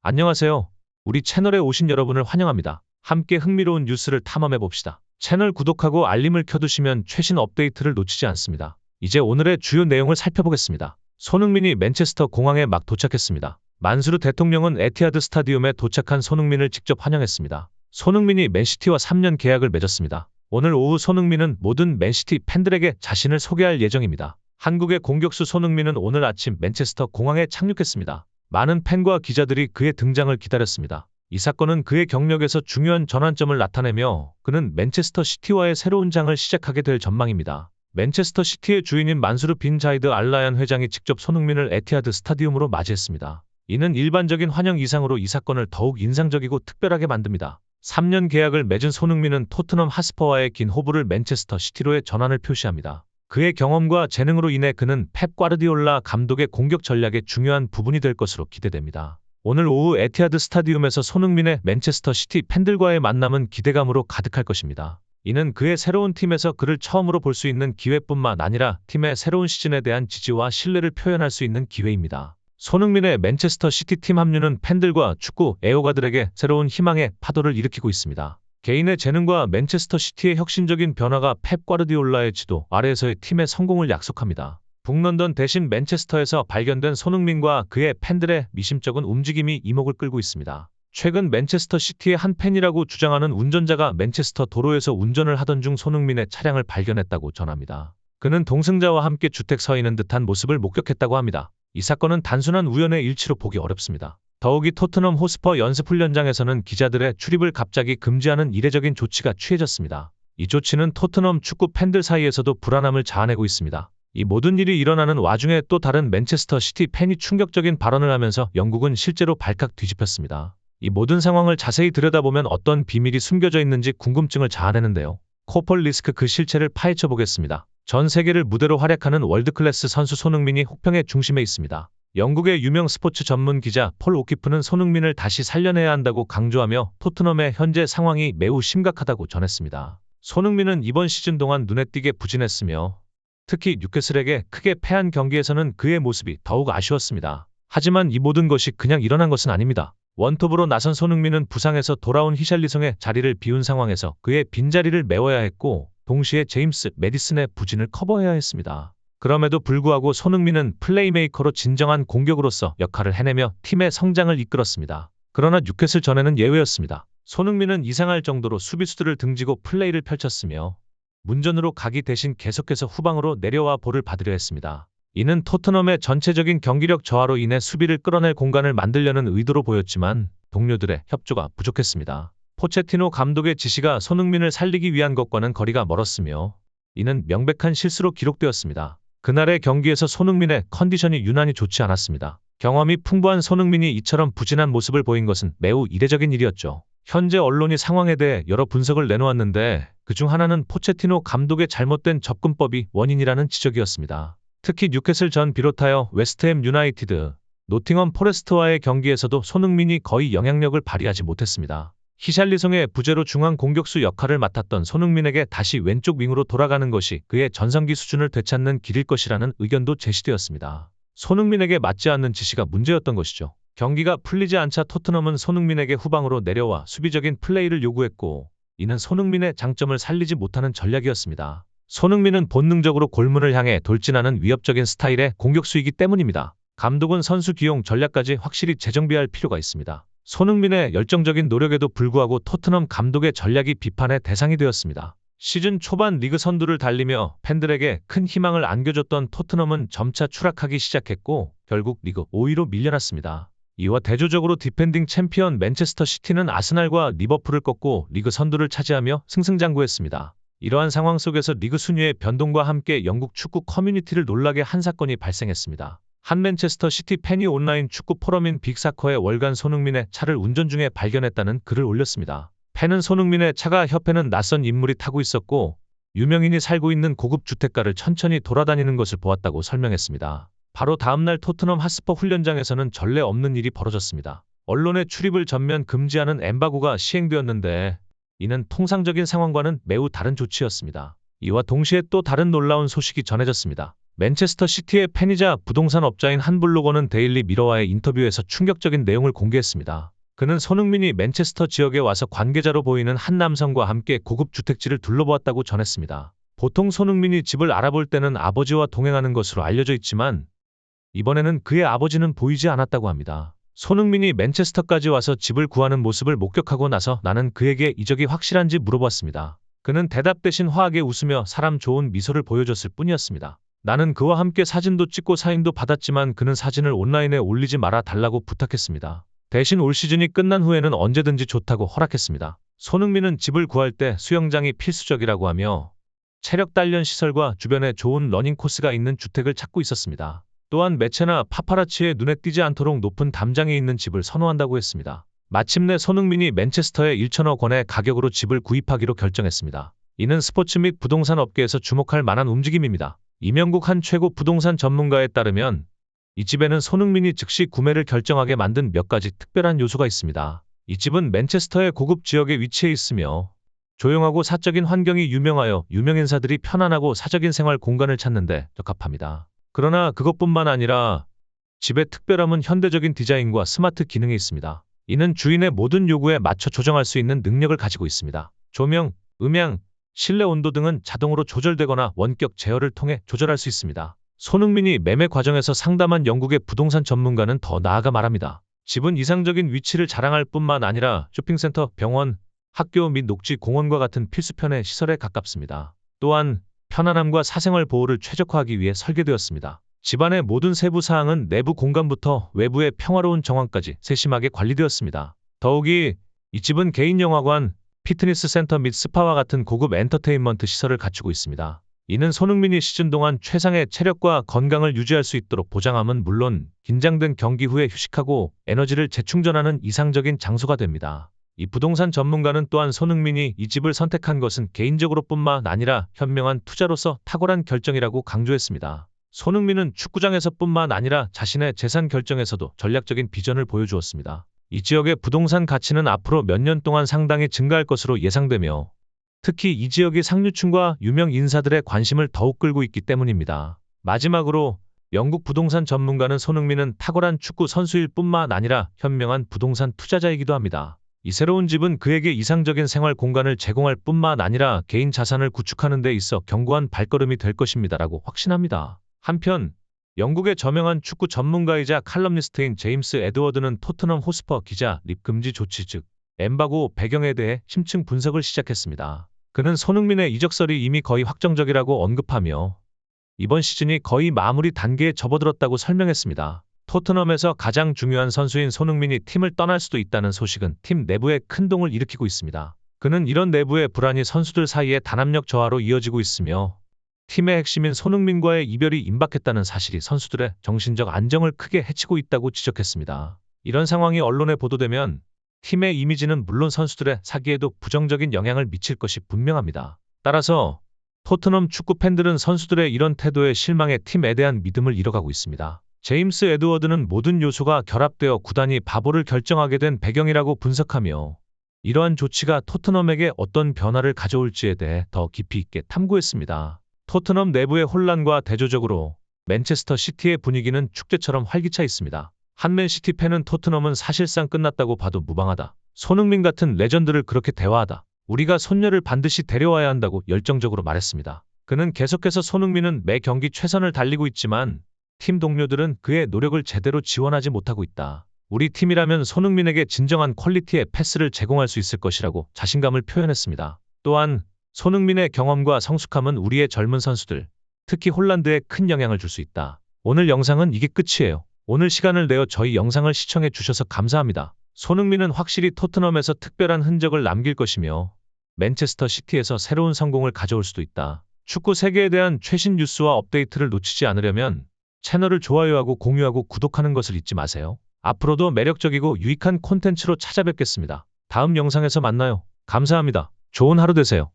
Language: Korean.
안녕하세요. 우리 채널에 오신 여러분을 환영합니다. 함께 흥미로운 뉴스를 탐험해 봅시다. 채널 구독하고 알림을 켜두시면 최신 업데이트를 놓치지 않습니다. 이제 오늘의 주요 내용을 살펴보겠습니다. 손흥민이 맨체스터 공항에 막 도착했습니다. 만수르 대통령은 에티하드 스타디움에 도착한 손흥민을 직접 환영했습니다. 손흥민이 맨시티와 3년 계약을 맺었습니다. 오늘 오후 손흥민은 모든 맨시티 팬들에게 자신을 소개할 예정입니다. 한국의 공격수 손흥민은 오늘 아침 맨체스터 공항에 착륙했습니다. 많은 팬과 기자들이 그의 등장을 기다렸습니다. 이 사건은 그의 경력에서 중요한 전환점을 나타내며 그는 맨체스터 시티와의 새로운 장을 시작하게 될 전망입니다. 맨체스터 시티의 주인인 만수르 빈 자이드 알 나얀 회장이 직접 손흥민을 에티하드 스타디움으로 맞이했습니다. 이는 일반적인 환영 이상으로 이 사건을 더욱 인상적이고 특별하게 만듭니다. 3년 계약을 맺은 손흥민은 토트넘 하스퍼와의 긴 호불을 맨체스터 시티로의 전환을 표시합니다. 그의 경험과 재능으로 인해 그는 펩 과르디올라 감독의 공격 전략의 중요한 부분이 될 것으로 기대됩니다. 오늘 오후 에티하드 스타디움에서 손흥민의 맨체스터 시티 팬들과의 만남은 기대감으로 가득할 것입니다. 이는 그의 새로운 팀에서 그를 처음으로 볼 수 있는 기회뿐만 아니라 팀의 새로운 시즌에 대한 지지와 신뢰를 표현할 수 있는 기회입니다. 손흥민의 맨체스터 시티 팀 합류는 팬들과 축구 애호가들에게 새로운 희망의 파도를 일으키고 있습니다. 개인의 재능과 맨체스터 시티의 혁신적인 변화가 펩 과르디올라의 지도 아래에서의 팀의 성공을 약속합니다. 북런던 대신 맨체스터에서 발견된 손흥민과 그의 팬들의 미심쩍은 움직임이 이목을 끌고 있습니다. 최근 맨체스터 시티의 한 팬이라고 주장하는 운전자가 맨체스터 도로에서 운전을 하던 중 손흥민의 차량을 발견했다고 전합니다. 그는 동승자와 함께 주택 서 있는 듯한 모습을 목격했다고 합니다. 이 사건은 단순한 우연의 일치로 보기 어렵습니다. 더욱이 토트넘 호스퍼 연습훈련장에서는 기자들의 출입을 갑자기 금지하는 이례적인 조치가 취해졌습니다. 이 조치는 토트넘 축구 팬들 사이에서도 불안함을 자아내고 있습니다. 이 모든 일이 일어나는 와중에 또 다른 맨체스터 시티 팬이 충격적인 발언을 하면서 영국은 실제로 발칵 뒤집혔습니다. 이 모든 상황을 자세히 들여다보면 어떤 비밀이 숨겨져 있는지 궁금증을 자아내는데요. 코펄 리스크 그 실체를 파헤쳐 보겠습니다. 전 세계를 무대로 활약하는 월드클래스 선수 손흥민이 혹평의 중심에 있습니다. 영국의 유명 스포츠 전문 기자 폴 오키프는 손흥민을 다시 살려내야 한다고 강조하며 토트넘의 현재 상황이 매우 심각하다고 전했습니다. 손흥민은 이번 시즌 동안 눈에 띄게 부진했으며 특히 뉴캐슬에게 크게 패한 경기에서는 그의 모습이 더욱 아쉬웠습니다. 하지만 이 모든 것이 그냥 일어난 것은 아닙니다. 원톱으로 나선 손흥민은 부상에서 돌아온 히샬리송의 자리를 비운 상황에서 그의 빈자리를 메워야 했고 동시에 제임스 매디슨의 부진을 커버해야 했습니다. 그럼에도 불구하고 손흥민은 플레이메이커로 진정한 공격으로서 역할을 해내며 팀의 성장을 이끌었습니다. 그러나 뉴캐슬 전에는 예외였습니다. 손흥민은 이상할 정도로 수비수들을 등지고 플레이를 펼쳤으며 문전으로 가기 대신 계속해서 후방으로 내려와 볼을 받으려 했습니다. 이는 토트넘의 전체적인 경기력 저하로 인해 수비를 끌어낼 공간을 만들려는 의도로 보였지만 동료들의 협조가 부족했습니다. 포체티노 감독의 지시가 손흥민을 살리기 위한 것과는 거리가 멀었으며 이는 명백한 실수로 기록되었습니다. 그날의 경기에서 손흥민의 컨디션이 유난히 좋지 않았습니다. 경험이 풍부한 손흥민이 이처럼 부진한 모습을 보인 것은 매우 이례적인 일이었죠. 현재 언론이 상황에 대해 여러 분석을 내놓았는데 그중 하나는 포체티노 감독의 잘못된 접근법이 원인이라는 지적이었습니다. 특히 뉴캐슬 전 비롯하여 웨스트햄 유나이티드, 노팅엄 포레스트와의 경기에서도 손흥민이 거의 영향력을 발휘하지 못했습니다. 히샬리송의 부재로 중앙 공격수 역할을 맡았던 손흥민에게 다시 왼쪽 윙으로 돌아가는 것이 그의 전성기 수준을 되찾는 길일 것이라는 의견도 제시되었습니다. 손흥민에게 맞지 않는 지시가 문제였던 것이죠. 경기가 풀리지 않자 토트넘은 손흥민에게 후방으로 내려와 수비적인 플레이를 요구했고 이는 손흥민의 장점을 살리지 못하는 전략이었습니다. 손흥민은 본능적으로 골문을 향해 돌진하는 위협적인 스타일의 공격수이기 때문입니다. 감독은 선수 기용 전략까지 확실히 재정비할 필요가 있습니다. 손흥민의 열정적인 노력에도 불구하고 토트넘 감독의 전략이 비판의 대상이 되었습니다. 시즌 초반 리그 선두를 달리며 팬들에게 큰 희망을 안겨줬던 토트넘은 점차 추락하기 시작했고 결국 리그 5위로 밀려났습니다. 이와 대조적으로 디펜딩 챔피언 맨체스터 시티는 아스날과 리버풀을 꺾고 리그 선두를 차지하며 승승장구했습니다. 이러한 상황 속에서 리그 순위의 변동과 함께 영국 축구 커뮤니티를 놀라게 한 사건이 발생했습니다. 한 맨체스터 시티 팬이 온라인 축구 포럼인 빅사커의 월간 손흥민의 차를 운전 중에 발견했다는 글을 올렸습니다. 팬은 손흥민의 차가 협회는 낯선 인물이 타고 있었고 유명인이 살고 있는 고급 주택가를 천천히 돌아다니는 것을 보았다고 설명했습니다. 바로 다음날 토트넘 하스퍼 훈련장에서는 전례 없는 일이 벌어졌습니다. 언론의 출입을 전면 금지하는 엠바고가 시행되었는데 이는 통상적인 상황과는 매우 다른 조치였습니다. 이와 동시에 또 다른 놀라운 소식이 전해졌습니다. 맨체스터 시티의 팬이자 부동산 업자인 한 블로거는 데일리 미러와의 인터뷰에서 충격적인 내용을 공개했습니다. 그는 손흥민이 맨체스터 지역에 와서 관계자로 보이는 한 남성과 함께 고급 주택지를 둘러보았다고 전했습니다. 보통 손흥민이 집을 알아볼 때는 아버지와 동행하는 것으로 알려져 있지만 이번에는 그의 아버지는 보이지 않았다고 합니다. 손흥민이 맨체스터까지 와서 집을 구하는 모습을 목격하고 나서 나는 그에게 이적이 확실한지 물어봤습니다. 그는 대답 대신 화하게 웃으며 사람 좋은 미소를 보여줬을 뿐이었습니다. 나는 그와 함께 사진도 찍고 사인도 받았지만 그는 사진을 온라인에 올리지 말아 달라고 부탁했습니다. 대신 올 시즌이 끝난 후에는 언제든지 좋다고 허락했습니다. 손흥민은 집을 구할 때 수영장이 필수적이라고 하며 체력 단련 시설과 주변에 좋은 러닝 코스가 있는 주택을 찾고 있었습니다. 또한 매체나 파파라치의 눈에 띄지 않도록 높은 담장이 있는 집을 선호한다고 했습니다. 마침내 손흥민이 맨체스터에 1천억 원의 가격으로 집을 구입하기로 결정했습니다. 이는 스포츠 및 부동산 업계에서 주목할 만한 움직임입니다. 이명국 한 최고 부동산 전문가에 따르면 이 집에는 손흥민이 즉시 구매를 결정하게 만든 몇 가지 특별한 요소가 있습니다. 이 집은 맨체스터의 고급 지역에 위치해 있으며 조용하고 사적인 환경이 유명하여 유명인사들이 편안하고 사적인 생활 공간을 찾는 데 적합합니다. 그러나 그것뿐만 아니라 집의 특별함은 현대적인 디자인과 스마트 기능이 있습니다. 이는 주인의 모든 요구에 맞춰 조정할 수 있는 능력을 가지고 있습니다. 조명, 음향, 실내 온도 등은 자동으로 조절되거나 원격 제어를 통해 조절할 수 있습니다. 손흥민이 매매 과정에서 상담한 영국의 부동산 전문가는 더 나아가 말합니다. 집은 이상적인 위치를 자랑할 뿐만 아니라 쇼핑센터, 병원, 학교 및 녹지, 공원과 같은 필수편의 시설에 가깝습니다. 또한 편안함과 사생활 보호를 최적화하기 위해 설계되었습니다. 집안의 모든 세부 사항은 내부 공간부터 외부의 평화로운 정원까지 세심하게 관리되었습니다. 더욱이 이 집은 개인 영화관, 피트니스 센터 및 스파와 같은 고급 엔터테인먼트 시설을 갖추고 있습니다. 이는 손흥민이 시즌 동안 최상의 체력과 건강을 유지할 수 있도록 보장함은 물론 긴장된 경기 후에 휴식하고 에너지를 재충전하는 이상적인 장소가 됩니다. 이 부동산 전문가는 또한 손흥민이 이 집을 선택한 것은 개인적으로뿐만 아니라 현명한 투자로서 탁월한 결정이라고 강조했습니다. 손흥민은 축구장에서뿐만 아니라 자신의 재산 결정에서도 전략적인 비전을 보여주었습니다. 이 지역의 부동산 가치는 앞으로 몇 년 동안 상당히 증가할 것으로 예상되며 특히 이 지역이 상류층과 유명 인사들의 관심을 더욱 끌고 있기 때문입니다. 마지막으로 영국 부동산 전문가는 손흥민은 탁월한 축구 선수일 뿐만 아니라 현명한 부동산 투자자이기도 합니다. 이 새로운 집은 그에게 이상적인 생활 공간을 제공할 뿐만 아니라 개인 자산을 구축하는 데 있어 견고한 발걸음이 될 것입니다라고 확신합니다. 한편 영국의 저명한 축구 전문가이자 칼럼니스트인 제임스 에드워드는 토트넘 호스퍼 기자 립 금지 조치 즉 엠바고 배경에 대해 심층 분석을 시작했습니다. 그는 손흥민의 이적설이 이미 거의 확정적이라고 언급하며 이번 시즌이 거의 마무리 단계에 접어들었다고 설명했습니다. 토트넘에서 가장 중요한 선수인 손흥민이 팀을 떠날 수도 있다는 소식은 팀 내부에 큰 동을 일으키고 있습니다. 그는 이런 내부의 불안이 선수들 사이의 단합력 저하로 이어지고 있으며 팀의 핵심인 손흥민과의 이별이 임박했다는 사실이 선수들의 정신적 안정을 크게 해치고 있다고 지적했습니다. 이런 상황이 언론에 보도되면 팀의 이미지는 물론 선수들의 사기에도 부정적인 영향을 미칠 것이 분명합니다. 따라서 토트넘 축구 팬들은 선수들의 이런 태도에 실망해 팀에 대한 믿음을 잃어가고 있습니다. 제임스 에드워드는 모든 요소가 결합되어 구단이 바보를 결정하게 된 배경이라고 분석하며 이러한 조치가 토트넘에게 어떤 변화를 가져올지에 대해 더 깊이 있게 탐구했습니다. 토트넘 내부의 혼란과 대조적으로 맨체스터 시티의 분위기는 축제처럼 활기차 있습니다. 한 맨시티 팬은 토트넘은 사실상 끝났다고 봐도 무방하다. 손흥민 같은 레전드를 그렇게 대화하다. 우리가 손녀를 반드시 데려와야 한다고 열정적으로 말했습니다. 그는 계속해서 손흥민은 매 경기 최선을 달리고 있지만 팀 동료들은 그의 노력을 제대로 지원하지 못하고 있다. 우리 팀이라면 손흥민에게 진정한 퀄리티의 패스를 제공할 수 있을 것이라고 자신감을 표현했습니다. 또한 손흥민의 경험과 성숙함은 우리의 젊은 선수들, 특히 홀란드에 큰 영향을 줄 수 있다. 오늘 영상은 이게 끝이에요. 오늘 시간을 내어 저희 영상을 시청해 주셔서 감사합니다. 손흥민은 확실히 토트넘에서 특별한 흔적을 남길 것이며 맨체스터 시티에서 새로운 성공을 가져올 수도 있다. 축구 세계에 대한 최신 뉴스와 업데이트를 놓치지 않으려면 채널을 좋아요하고 공유하고 구독하는 것을 잊지 마세요. 앞으로도 매력적이고 유익한 콘텐츠로 찾아뵙겠습니다. 다음 영상에서 만나요. 감사합니다. 좋은 하루 되세요.